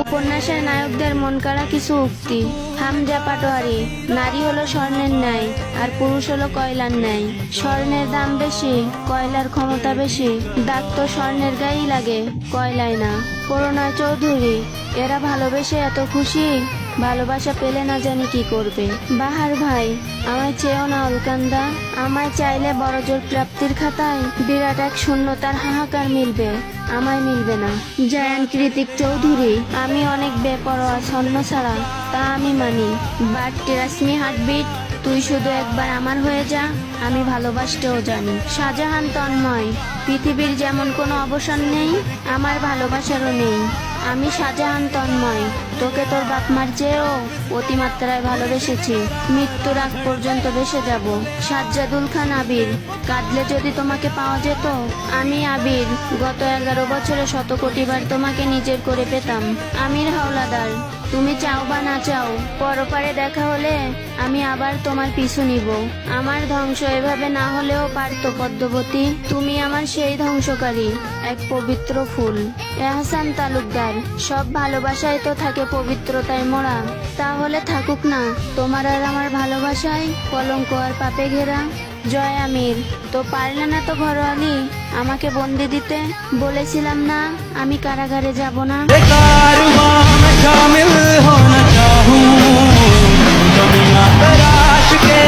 উপন্যাসের নায়কদের মন কাড়া কিছু উক্তি। হামজা পাটোয়ারি, নারী হলো স্বর্ণের ন্যায় আর পুরুষ হলো কয়লার ন্যায়। স্বর্ণের দাম বেশি, কয়লার ক্ষমতা বেশি। দাগ তো স্বর্ণের গায়েই লাগে, কয়লায় না। প্রণয় চৌধুরী, এরা ভালোবেসে এত খুশি, ভালোবাসা পেলে না জানি কি করবে। বাহার ভাই, আমায় চেয়েও না অলকান্দা, আমায় চাইলে বড় জোর প্রাপ্তির খাতায় বিরাট এক শূন্যতার হাহাকার মিলবে, আমায় মিলবে না। জায়ান কৃতিক চৌধুরী, আমি অনেক বেপরোয়া ছন্ন ছাড়া, তা আমি মানি। বাট টেরাসমি হার্টবিট, তুই শুধু একবার আমার হয়ে যা, আমি ভালোবাসতেও জানি। শাহজাহান তন্ময়, পৃথিবীর যেমন কোনো অবসান নেই, আমার ভালোবাসারও নেই। আমি শাহজাহান তন্ময়, তোকে তোর বাপমার চেয়েও অতিমাত্রায় ভালোবেসেছি, মৃত্যুর আগ পর্যন্ত বেসে যাব। সাজ্জাদুল খান আবির, কাঁদলে যদি তোমাকে পাওয়া যেত, আমি আবির গত 11 বছরে 100 কোটিবার তোমাকে নিজের করে পেতাম। আমির হাওলাদার, তুমি চাও বা না চাও, পরপারে দেখা হলে আমি আবার তোমার পিছু নিব। আমার ধ্বংস এভাবে না হলেও পারতো পদ্মবতী, তুমি আমার সেই ধ্বংসকারী, এক পবিত্র ফুল। এহসান তালুকদার, সব ভালোবাসায় তো থাকে পবিত্রতায় মোড়া, তাহলে থাকুক না তোমার আর আমার ভালোবাসায় কলঙ্ক আর পাপে ঘেরা। জয় আমির, তো পারলে না তো ঘরোয়ালি আমাকে বন্দি দিতে, বলেছিলাম না আমি কারাগারে যাব না। शामिल होना चाहूं दुनिया तराश के